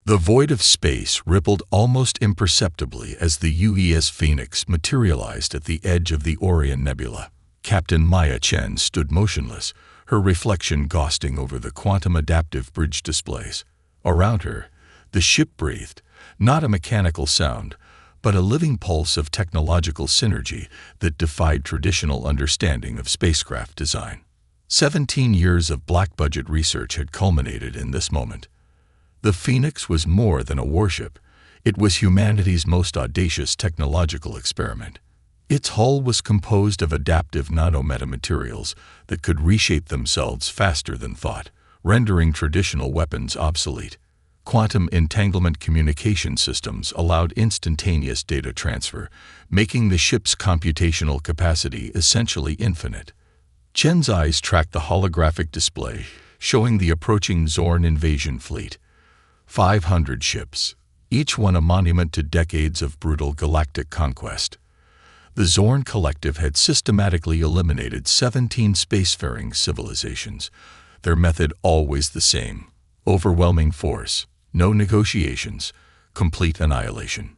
The void of space rippled almost imperceptibly as the UES Phoenix materialized at the edge of the Orion Nebula. Captain Maya Chen stood motionless, her reflection ghosting over the quantum-adaptive bridge displays. Around her, the ship breathed, not a mechanical sound, but a living pulse of technological synergy that defied traditional understanding of spacecraft design. 17 years of black-budget research had culminated in this moment. The Phoenix was more than a warship. It was humanity's most audacious technological experiment. Its hull was composed of adaptive nanometamaterials that could reshape themselves faster than thought, rendering traditional weapons obsolete. Quantum entanglement communication systems allowed instantaneous data transfer, making the ship's computational capacity essentially infinite. Chen's eyes tracked the holographic display, showing the approaching Zorn invasion fleet. 500 ships, each one a monument to decades of brutal galactic conquest. The Zorn Collective had systematically eliminated 17 spacefaring civilizations, their method always the same: overwhelming force, no negotiations, complete annihilation.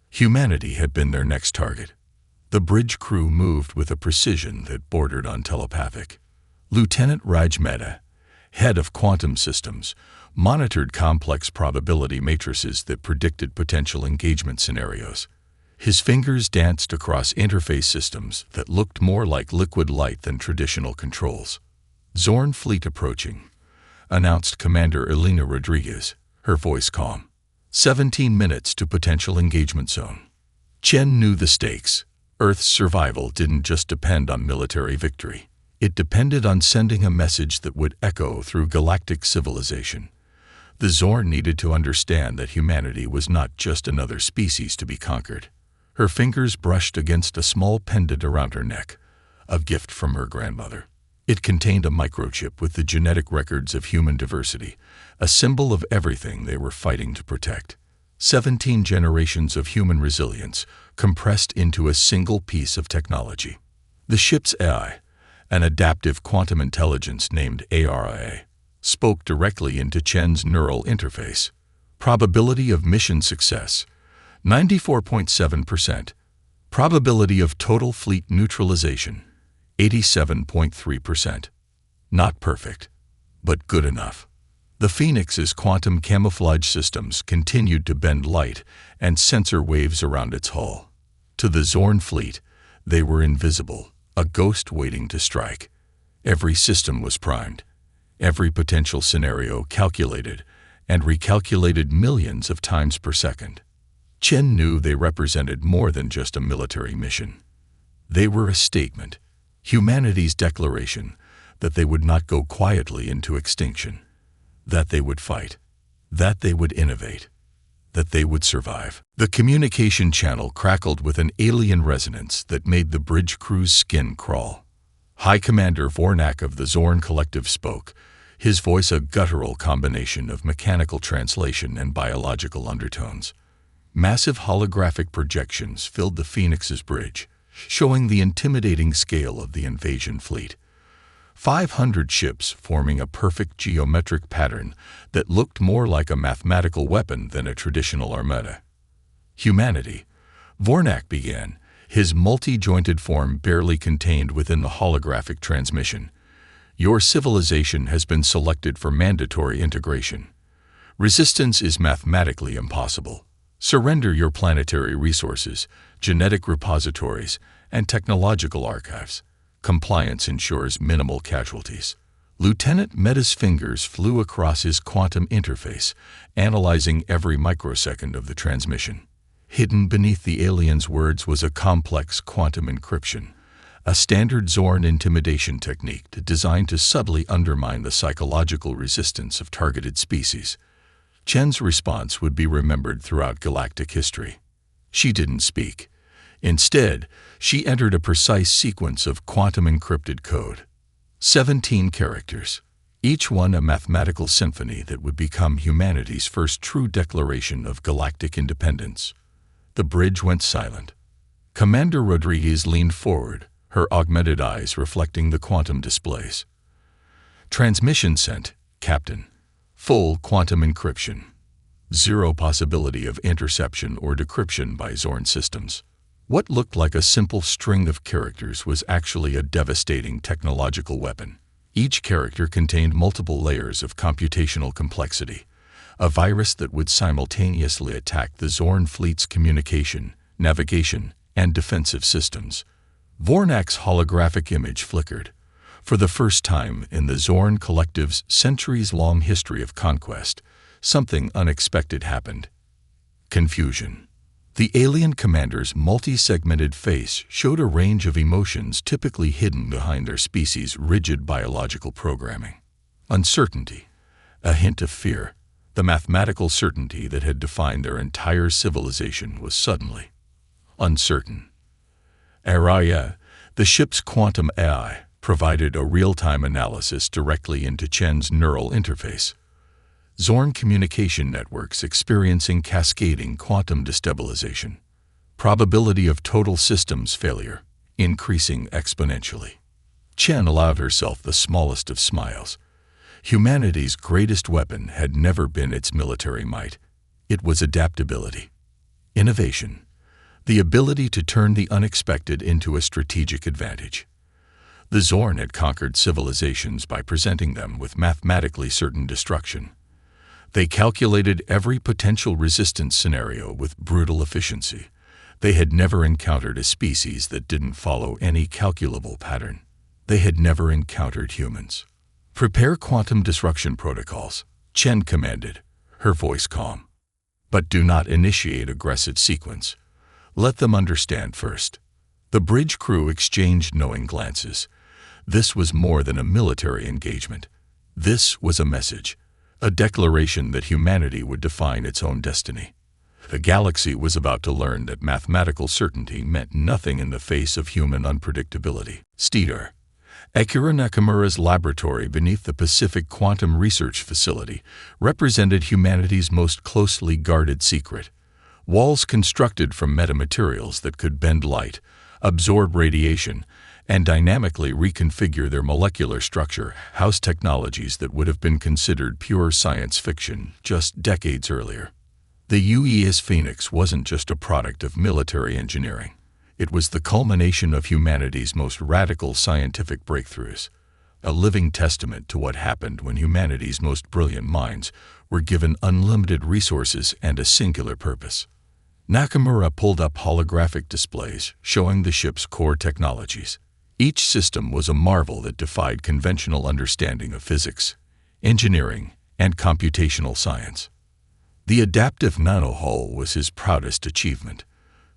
Humanity had been their next target. The bridge crew moved with a precision that bordered on telepathic. Lieutenant Raj Mehta, head of quantum systems, monitored complex probability matrices that predicted potential engagement scenarios. His fingers danced across interface systems that looked more like liquid light than traditional controls. "Zorn fleet approaching," announced Commander Elena Rodriguez, her voice calm. 17 minutes to potential engagement zone. Chen knew the stakes. Earth's survival didn't just depend on military victory. It depended on sending a message that would echo through galactic civilization. The Zorn needed to understand that humanity was not just another species to be conquered. Her fingers brushed against a small pendant around her neck, a gift from her grandmother. It contained a microchip with the genetic records of human diversity, a symbol of everything they were fighting to protect. 17 generations of human resilience compressed into a single piece of technology. The ship's AI, an adaptive quantum intelligence named ARIA, spoke directly into Chen's neural interface. Probability of mission success, 94.7%. Probability of total fleet neutralization, 87.3%. Not perfect, but good enough. The Phoenix's quantum camouflage systems continued to bend light and sensor waves around its hull. To the Zorn fleet, they were invisible, a ghost waiting to strike. Every system was primed, every potential scenario calculated and recalculated millions of times per second. Chen knew they represented more than just a military mission. They were a statement, humanity's declaration that they would not go quietly into extinction, that they would fight, that they would innovate, that they would survive. The communication channel crackled with an alien resonance that made the bridge crew's skin crawl. High Commander Vornak of the Zorn Collective spoke, his voice a guttural combination of mechanical translation and biological undertones. Massive holographic projections filled the Phoenix's bridge, showing the intimidating scale of the invasion fleet. 500 ships forming a perfect geometric pattern that looked more like a mathematical weapon than a traditional armada. Humanity, Vornak began, his multi-jointed form barely contained within the holographic transmission. Your civilization has been selected for mandatory integration. Resistance is mathematically impossible. Surrender your planetary resources, genetic repositories, and technological archives. Compliance ensures minimal casualties. Lieutenant Mehta's fingers flew across his quantum interface, analyzing every microsecond of the transmission. Hidden beneath the alien's words was a complex quantum encryption, a standard Zorn intimidation technique designed to subtly undermine the psychological resistance of targeted species. Chen's response would be remembered throughout galactic history. She didn't speak. Instead, she entered a precise sequence of quantum-encrypted code. 17 characters, each one a mathematical symphony that would become humanity's first true declaration of galactic independence. The bridge went silent. Commander Rodriguez leaned forward, her augmented eyes reflecting the quantum displays. "Transmission sent, Captain. Full quantum encryption." Zero possibility of interception or decryption by Zorn systems. What looked like a simple string of characters was actually a devastating technological weapon. Each character contained multiple layers of computational complexity, a virus that would simultaneously attack the Zorn fleet's communication, navigation, and defensive systems. Vornak's holographic image flickered. For the first time in the Zorn Collective's centuries-long history of conquest, something unexpected happened. Confusion. The alien commander's multi-segmented face showed a range of emotions typically hidden behind their species' rigid biological programming. Uncertainty, a hint of fear. The mathematical certainty that had defined their entire civilization was suddenly uncertain. Araya, the ship's quantum AI, provided a real-time analysis directly into Chen's neural interface. Zorn communication networks experiencing cascading quantum destabilization. Probability of total systems failure increasing exponentially. Chen allowed herself the smallest of smiles. Humanity's greatest weapon had never been its military might. It was adaptability. Innovation. The ability to turn the unexpected into a strategic advantage. The Zorn had conquered civilizations by presenting them with mathematically certain destruction. They calculated every potential resistance scenario with brutal efficiency. They had never encountered a species that didn't follow any calculable pattern. They had never encountered humans. "Prepare quantum disruption protocols," Chen commanded, her voice calm. "But do not initiate aggressive sequence. Let them understand first." The bridge crew exchanged knowing glances. This was more than a military engagement. This was a message, a declaration that humanity would define its own destiny. The galaxy was about to learn that mathematical certainty meant nothing in the face of human unpredictability. Steeder. Akira Nakamura's laboratory beneath the Pacific Quantum Research Facility represented humanity's most closely guarded secret. Walls constructed from metamaterials that could bend light, absorb radiation, and dynamically reconfigure their molecular structure housed technologies that would have been considered pure science fiction just decades earlier. The UES Phoenix wasn't just a product of military engineering. It was the culmination of humanity's most radical scientific breakthroughs, a living testament to what happened when humanity's most brilliant minds were given unlimited resources and a singular purpose. Nakamura pulled up holographic displays showing the ship's core technologies. Each system was a marvel that defied conventional understanding of physics, engineering, and computational science. The adaptive nanohull was his proudest achievement.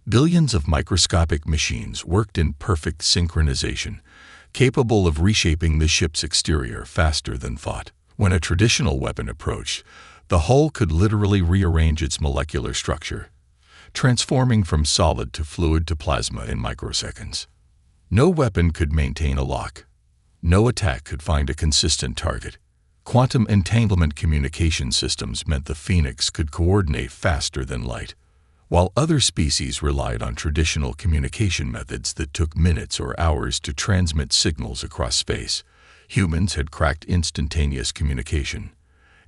Billions of microscopic machines worked in perfect synchronization, capable of reshaping the ship's exterior faster than thought. When a traditional weapon approached, the hull could literally rearrange its molecular structure, transforming from solid to fluid to plasma in microseconds. No weapon could maintain a lock. No attack could find a consistent target. Quantum entanglement communication systems meant the Phoenix could coordinate faster than light. While other species relied on traditional communication methods that took minutes or hours to transmit signals across space, humans had cracked instantaneous communication.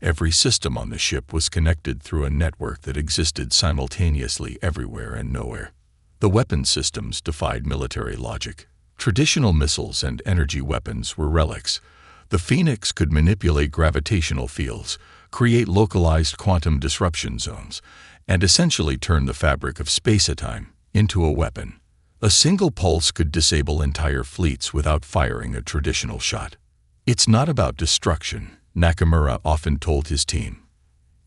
Every system on the ship was connected through a network that existed simultaneously everywhere and nowhere. The weapon systems defied military logic. Traditional missiles and energy weapons were relics. The Phoenix could manipulate gravitational fields, create localized quantum disruption zones, and essentially turn the fabric of space-time into a weapon. A single pulse could disable entire fleets without firing a traditional shot. "It's not about destruction," Nakamura often told his team.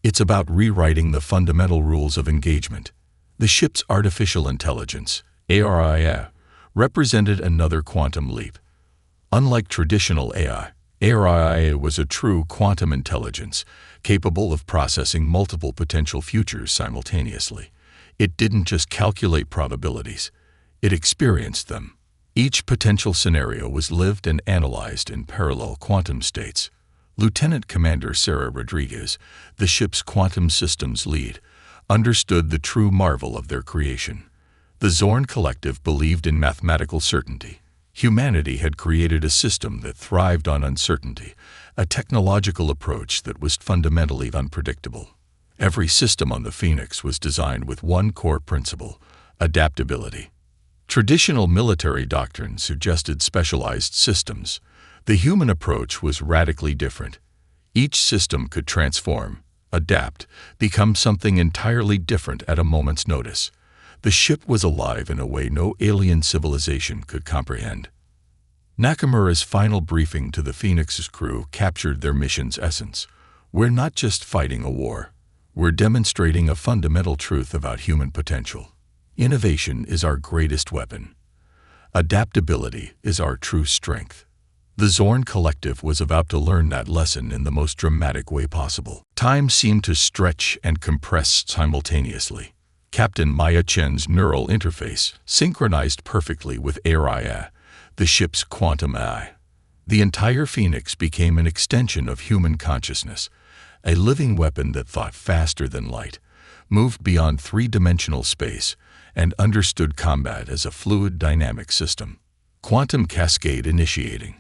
"It's about rewriting the fundamental rules of engagement." The ship's artificial intelligence, ARIA, represented another quantum leap. Unlike traditional AI, ARIA was a true quantum intelligence, capable of processing multiple potential futures simultaneously. It didn't just calculate probabilities, it experienced them. Each potential scenario was lived and analyzed in parallel quantum states. Lieutenant Commander Sarah Rodriguez, the ship's quantum systems lead, understood the true marvel of their creation. The Zorn Collective believed in mathematical certainty. Humanity had created a system that thrived on uncertainty, a technological approach that was fundamentally unpredictable. Every system on the Phoenix was designed with one core principle: adaptability. Traditional military doctrine suggested specialized systems. The human approach was radically different. Each system could transform, adapt, become something entirely different at a moment's notice. The ship was alive in a way no alien civilization could comprehend. Nakamura's final briefing to the Phoenix's crew captured their mission's essence. We're not just fighting a war. We're demonstrating a fundamental truth about human potential. Innovation is our greatest weapon. Adaptability is our true strength. The Zorn Collective was about to learn that lesson in the most dramatic way possible. Time seemed to stretch and compress simultaneously. Captain Maya Chen's neural interface synchronized perfectly with Araya, the ship's quantum eye. The entire Phoenix became an extension of human consciousness, a living weapon that thought faster than light, moved beyond three-dimensional space, and understood combat as a fluid, dynamic system. Quantum cascade initiating,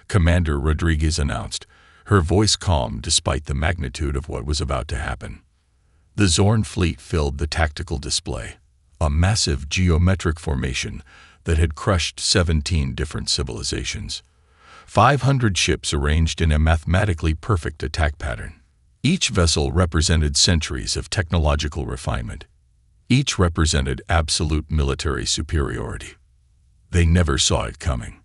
Commander Rodriguez announced, her voice calm despite the magnitude of what was about to happen. The Zorn fleet filled the tactical display, a massive geometric formation that had crushed 17 different civilizations. 500 ships arranged in a mathematically perfect attack pattern. Each vessel represented centuries of technological refinement. Each represented absolute military superiority. They never saw it coming.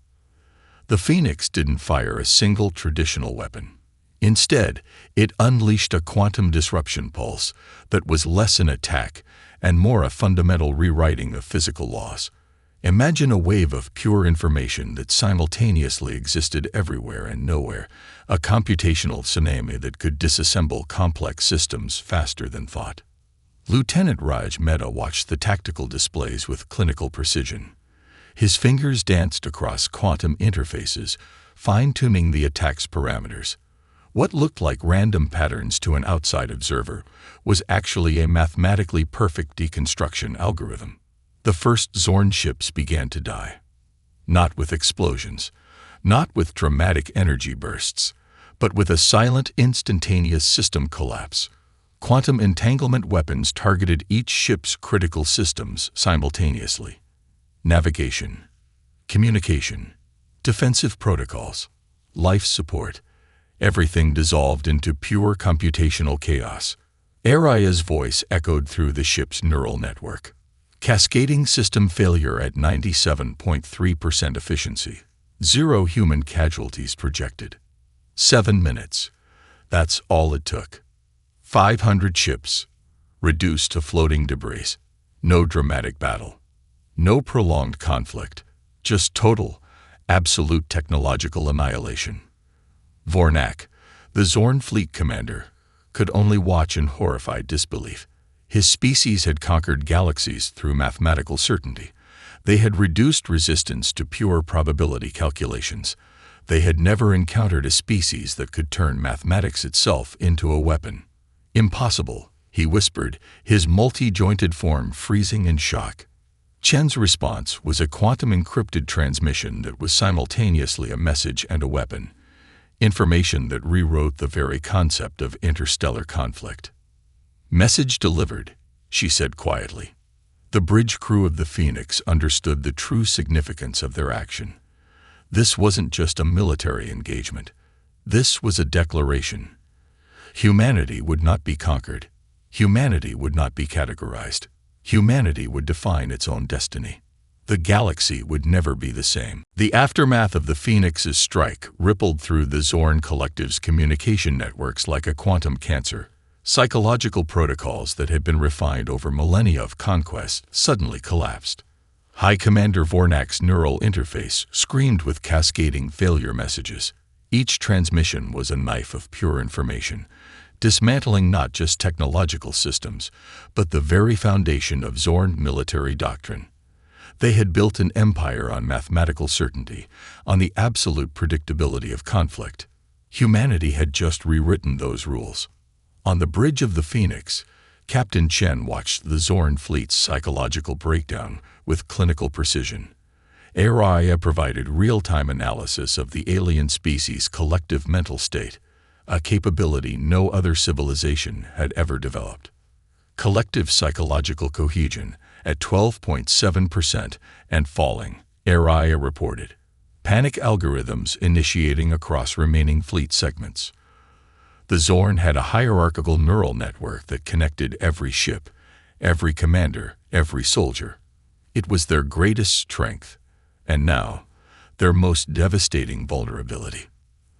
The Phoenix didn't fire a single traditional weapon. Instead, it unleashed a quantum disruption pulse that was less an attack and more a fundamental rewriting of physical laws. Imagine a wave of pure information that simultaneously existed everywhere and nowhere, a computational tsunami that could disassemble complex systems faster than thought. Lieutenant Raj Mehta watched the tactical displays with clinical precision. His fingers danced across quantum interfaces, fine-tuning the attack's parameters. What looked like random patterns to an outside observer was actually a mathematically perfect deconstruction algorithm. The first Zorn ships began to die. Not with explosions, not with dramatic energy bursts, but with a silent, instantaneous system collapse. Quantum entanglement weapons targeted each ship's critical systems simultaneously. Navigation, communication, defensive protocols, life support, everything dissolved into pure computational chaos. Araya's voice echoed through the ship's neural network. Cascading system failure at 97.3% efficiency. 0 human casualties projected. 7 minutes. That's all it took. 500 ships, reduced to floating debris. No dramatic battle. No prolonged conflict. Just total, absolute technological annihilation. Vornak, the Zorn fleet commander, could only watch in horrified disbelief. His species had conquered galaxies through mathematical certainty. They had reduced resistance to pure probability calculations. They had never encountered a species that could turn mathematics itself into a weapon. Impossible, he whispered, his multi-jointed form freezing in shock. Chen's response was a quantum-encrypted transmission that was simultaneously a message and a weapon. Information that rewrote the very concept of interstellar conflict. "Message delivered," she said quietly. The bridge crew of the Phoenix understood the true significance of their action. This wasn't just a military engagement. This was a declaration. Humanity would not be conquered. Humanity would not be categorized. Humanity would define its own destiny. The galaxy would never be the same. The aftermath of the Phoenix's strike rippled through the Zorn Collective's communication networks like a quantum cancer. Psychological protocols that had been refined over millennia of conquest suddenly collapsed. High Commander Vornak's neural interface screamed with cascading failure messages. Each transmission was a knife of pure information, dismantling not just technological systems, but the very foundation of Zorn military doctrine. They had built an empire on mathematical certainty, on the absolute predictability of conflict. Humanity had just rewritten those rules. On the bridge of the Phoenix, Captain Chen watched the Zorn fleet's psychological breakdown with clinical precision. Araya provided real-time analysis of the alien species' collective mental state, a capability no other civilization had ever developed. Collective psychological cohesion at 12.7% and falling, Araya reported. Panic algorithms initiating across remaining fleet segments. The Zorn had a hierarchical neural network that connected every ship, every commander, every soldier. It was their greatest strength, and now, their most devastating vulnerability.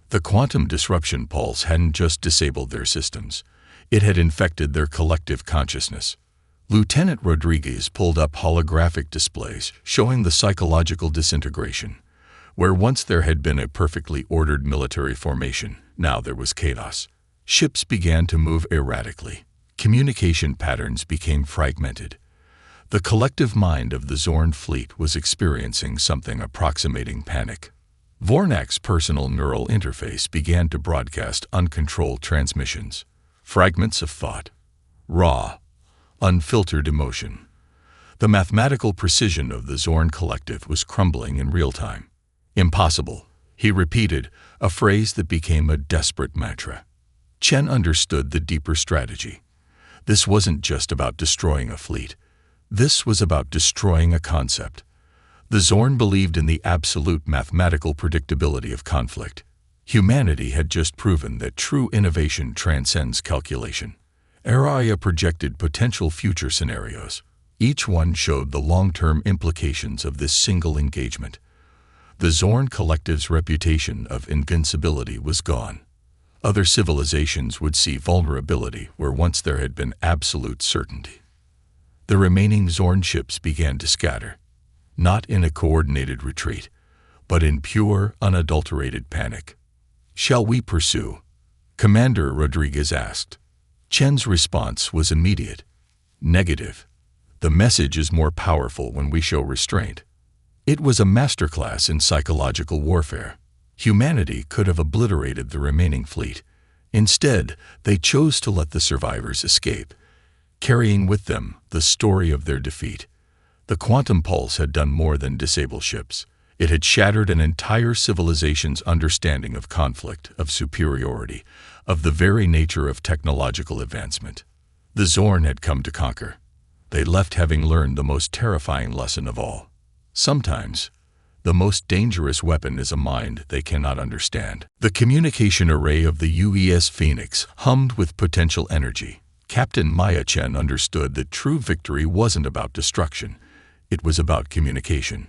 The quantum disruption pulse hadn't just disabled their systems, it had infected their collective consciousness. Lieutenant Rodriguez pulled up holographic displays showing the psychological disintegration. Where once there had been a perfectly ordered military formation, now there was chaos. Ships began to move erratically. Communication patterns became fragmented. The collective mind of the Zorn fleet was experiencing something approximating panic. Vornak's personal neural interface began to broadcast uncontrolled transmissions, fragments of thought, raw, unfiltered emotion. The mathematical precision of the Zorn collective was crumbling in real time. Impossible, he repeated, a phrase that became a desperate mantra. Chen understood the deeper strategy. This wasn't just about destroying a fleet. This was about destroying a concept. The Zorn believed in the absolute mathematical predictability of conflict. Humanity had just proven that true innovation transcends calculation. Araya projected potential future scenarios. Each one showed the long-term implications of this single engagement. The Zorn collective's reputation of invincibility was gone. Other civilizations would see vulnerability where once there had been absolute certainty. The remaining Zorn ships began to scatter, not in a coordinated retreat, but in pure, unadulterated panic. "Shall we pursue?" Commander Rodriguez asked. Chen's response was immediate. Negative. The message is more powerful when we show restraint. It was a masterclass in psychological warfare. Humanity could have obliterated the remaining fleet. Instead, they chose to let the survivors escape, carrying with them the story of their defeat. The quantum pulse had done more than disable ships. It had shattered an entire civilization's understanding of conflict, of superiority, of the very nature of technological advancement. The Zorn had come to conquer. They left having learned the most terrifying lesson of all. Sometimes, the most dangerous weapon is a mind they cannot understand. The communication array of the UES Phoenix hummed with potential energy. Captain Maya Chen understood that true victory wasn't about destruction. It was about communication.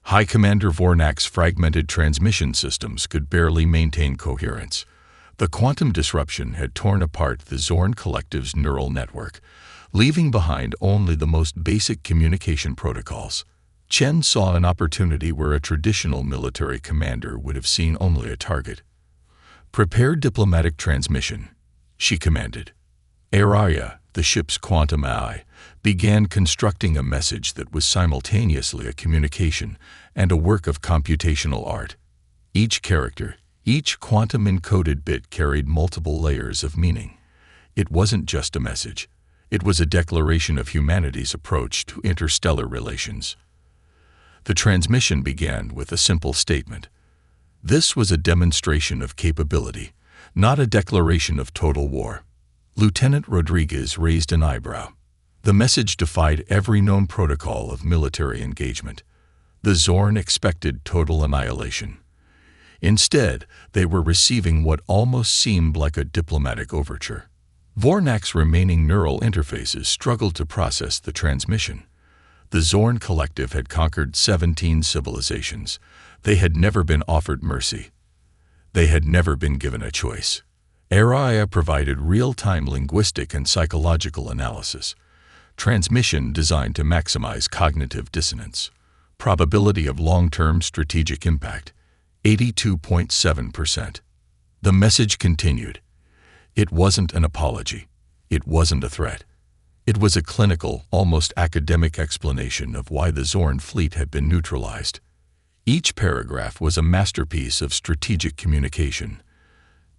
High Commander Vornak's fragmented transmission systems could barely maintain coherence. The quantum disruption had torn apart the Zorn collective's neural network, leaving behind only the most basic communication protocols. Chen saw an opportunity where a traditional military commander would have seen only a target. "Prepare diplomatic transmission," she commanded. Araya, the ship's quantum eye, began constructing a message that was simultaneously a communication and a work of computational art. Each character, each quantum-encoded bit carried multiple layers of meaning. It wasn't just a message. It was a declaration of humanity's approach to interstellar relations. The transmission began with a simple statement. This was a demonstration of capability, not a declaration of total war. Lieutenant Rodriguez raised an eyebrow. The message defied every known protocol of military engagement. The Zorn expected total annihilation. Instead, they were receiving what almost seemed like a diplomatic overture. Vornak's remaining neural interfaces struggled to process the transmission. The Zorn collective had conquered 17 civilizations. They had never been offered mercy. They had never been given a choice. Araya provided real-time linguistic and psychological analysis. Transmission designed to maximize cognitive dissonance. Probability of long-term strategic impact, 82.7%. The message continued. It wasn't an apology. It wasn't a threat. It was a clinical, almost academic explanation of why the Zorn fleet had been neutralized. Each paragraph was a masterpiece of strategic communication,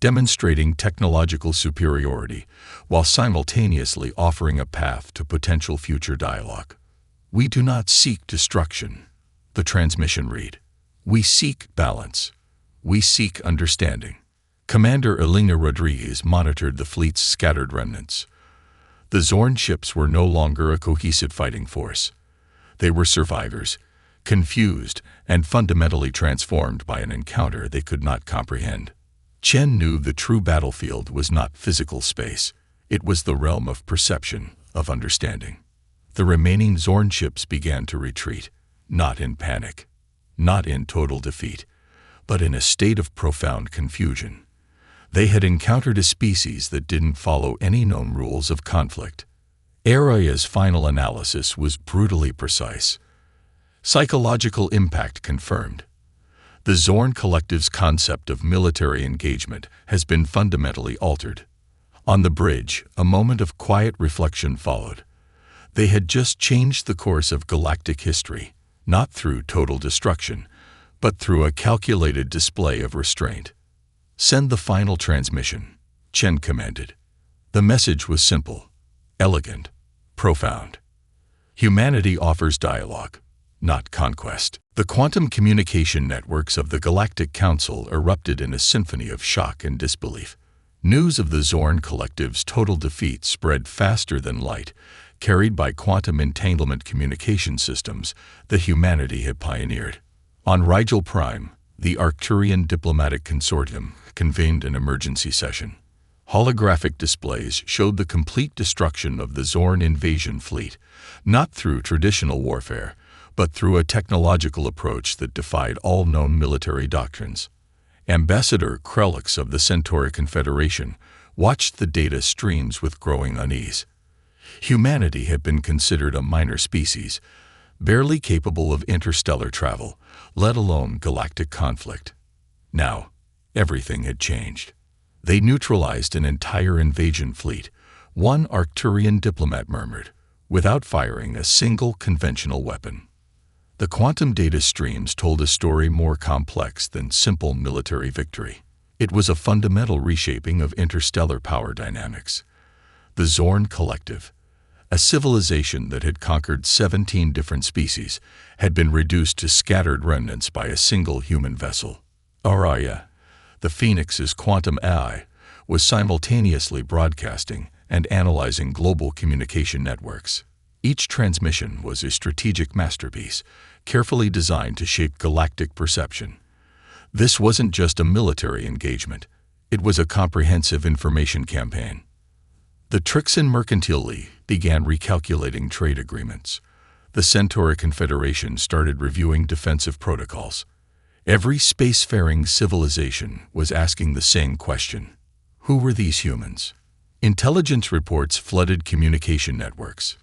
demonstrating technological superiority while simultaneously offering a path to potential future dialogue. "We do not seek destruction," the transmission read. "We seek balance. We seek understanding." Commander Elena Rodriguez monitored the fleet's scattered remnants. The Zorn ships were no longer a cohesive fighting force. They were survivors, confused and fundamentally transformed by an encounter they could not comprehend. Chen knew the true battlefield was not physical space. It was the realm of perception, of understanding. The remaining Zorn ships began to retreat, not in panic, not in total defeat, but in a state of profound confusion. They had encountered a species that didn't follow any known rules of conflict. Araya's final analysis was brutally precise. Psychological impact confirmed. The Zorn Collective's concept of military engagement has been fundamentally altered. On the bridge, a moment of quiet reflection followed. They had just changed the course of galactic history, not through total destruction, but through a calculated display of restraint. "Send the final transmission," Chen commanded. The message was simple, elegant, profound. Humanity offers dialogue, not conquest. The quantum communication networks of the Galactic Council erupted in a symphony of shock and disbelief. News of the Zorn Collective's total defeat spread faster than light, carried by quantum entanglement communication systems that humanity had pioneered. On Rigel Prime, the Arcturian Diplomatic Consortium convened an emergency session. Holographic displays showed the complete destruction of the Zorn invasion fleet, not through traditional warfare, but through a technological approach that defied all known military doctrines. Ambassador Krelix of the Centauri Confederation watched the data streams with growing unease. Humanity had been considered a minor species, barely capable of interstellar travel, let alone galactic conflict. Now, everything had changed. They neutralized an entire invasion fleet, one Arcturian diplomat murmured, without firing a single conventional weapon. The quantum data streams told a story more complex than simple military victory. It was a fundamental reshaping of interstellar power dynamics. The Zorn Collective, a civilization that had conquered 17 different species, had been reduced to scattered remnants by a single human vessel. Araya, the Phoenix's quantum AI, was simultaneously broadcasting and analyzing global communication networks. Each transmission was a strategic masterpiece, carefully designed to shape galactic perception. This wasn't just a military engagement. It was a comprehensive information campaign. The Trixan Mercantile League began recalculating trade agreements. The Centauri Confederation started reviewing defensive protocols. Every spacefaring civilization was asking the same question: who were these humans? Intelligence reports flooded communication networks.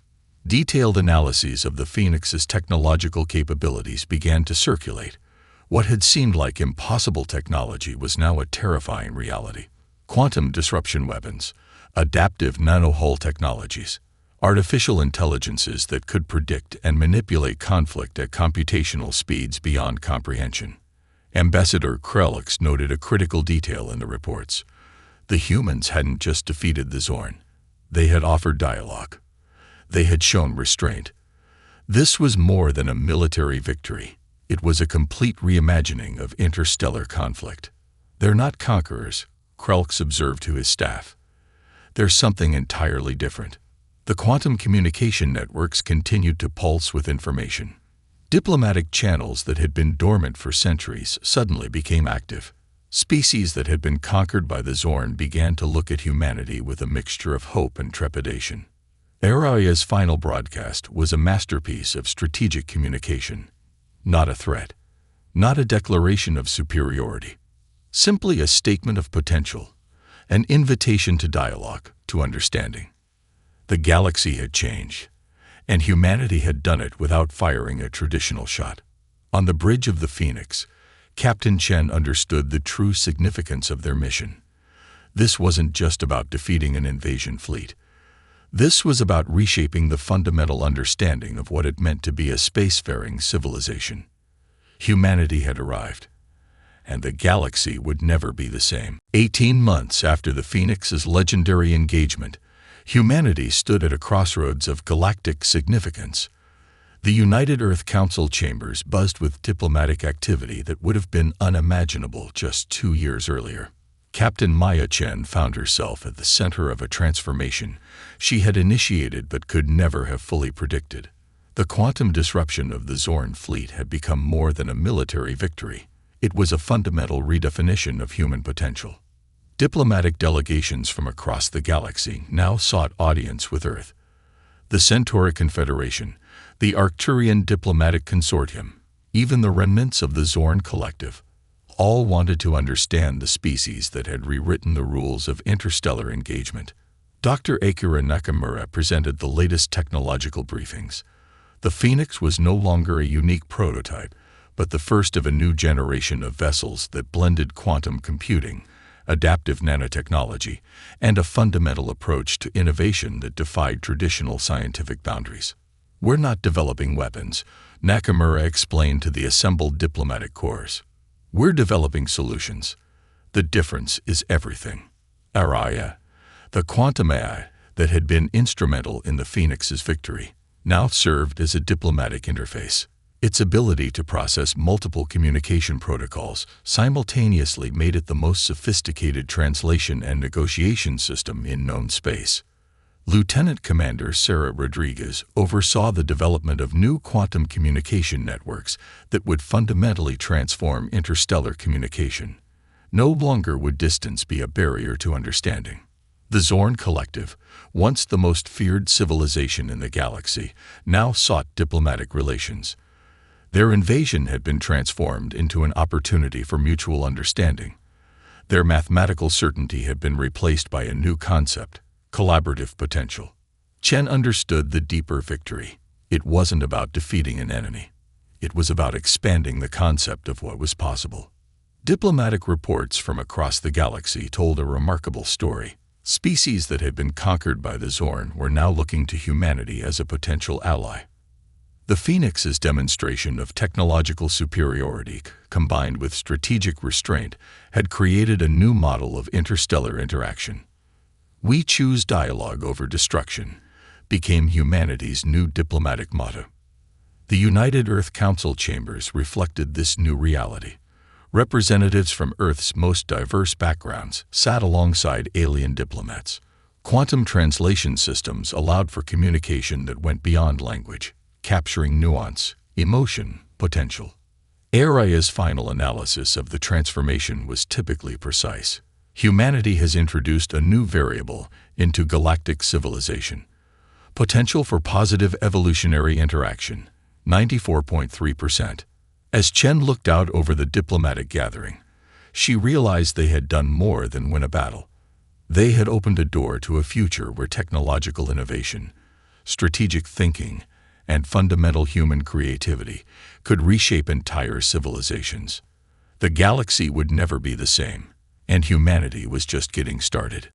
Detailed analyses of the Phoenix's technological capabilities began to circulate. What had seemed like impossible technology was now a terrifying reality. Quantum disruption weapons, adaptive nanohull technologies, artificial intelligences that could predict and manipulate conflict at computational speeds beyond comprehension. Ambassador Krelix noted a critical detail in the reports. The humans hadn't just defeated the Zorn. They had offered dialogue. They had shown restraint. This was more than a military victory. It was a complete reimagining of interstellar conflict. "They're not conquerors," Krelix observed to his staff. "There's something entirely different." The quantum communication networks continued to pulse with information. Diplomatic channels that had been dormant for centuries suddenly became active. Species that had been conquered by the Zorn began to look at humanity with a mixture of hope and trepidation. Araya's final broadcast was a masterpiece of strategic communication. Not a threat, not a declaration of superiority, simply a statement of potential, an invitation to dialogue, to understanding. The galaxy had changed, and humanity had done it without firing a traditional shot. On the bridge of the Phoenix, Captain Chen understood the true significance of their mission. This wasn't just about defeating an invasion fleet. This was about reshaping the fundamental understanding of what it meant to be a spacefaring civilization. Humanity had arrived, and the galaxy would never be the same. 18 months after the Phoenix's legendary engagement, humanity stood at a crossroads of galactic significance. The United Earth Council chambers buzzed with diplomatic activity that would have been unimaginable just 2 years earlier. Captain Maya Chen found herself at the center of a transformation she had initiated but could never have fully predicted. The quantum disruption of the Zorn fleet had become more than a military victory. It was a fundamental redefinition of human potential. Diplomatic delegations from across the galaxy now sought audience with Earth. The Centauri Confederation, the Arcturian Diplomatic Consortium, even the remnants of the Zorn Collective, all wanted to understand the species that had rewritten the rules of interstellar engagement. Dr. Akira Nakamura presented the latest technological briefings. The Phoenix was no longer a unique prototype, but the first of a new generation of vessels that blended quantum computing, adaptive nanotechnology, and a fundamental approach to innovation that defied traditional scientific boundaries. "We're not developing weapons," Nakamura explained to the assembled diplomatic corps. "We're developing solutions. The difference is everything." Araya, the quantum AI that had been instrumental in the Phoenix's victory, now served as a diplomatic interface. Its ability to process multiple communication protocols simultaneously made it the most sophisticated translation and negotiation system in known space. Lieutenant Commander Sarah Rodriguez oversaw the development of new quantum communication networks that would fundamentally transform interstellar communication. No longer would distance be a barrier to understanding. The Zorn Collective, once the most feared civilization in the galaxy, now sought diplomatic relations. Their invasion had been transformed into an opportunity for mutual understanding. Their mathematical certainty had been replaced by a new concept: collaborative potential. Chen understood the deeper victory. It wasn't about defeating an enemy. It was about expanding the concept of what was possible. Diplomatic reports from across the galaxy told a remarkable story. Species that had been conquered by the Zorn were now looking to humanity as a potential ally. The Phoenix's demonstration of technological superiority, combined with strategic restraint, had created a new model of interstellar interaction. "We choose dialogue over destruction," became humanity's new diplomatic motto. The United Earth Council chambers reflected this new reality. Representatives from Earth's most diverse backgrounds sat alongside alien diplomats. Quantum translation systems allowed for communication that went beyond language, capturing nuance, emotion, potential. Araya's final analysis of the transformation was typically precise. Humanity has introduced a new variable into galactic civilization. Potential for positive evolutionary interaction, 94.3%. As Chen looked out over the diplomatic gathering, she realized they had done more than win a battle. They had opened a door to a future where technological innovation, strategic thinking, and fundamental human creativity could reshape entire civilizations. The galaxy would never be the same, and humanity was just getting started.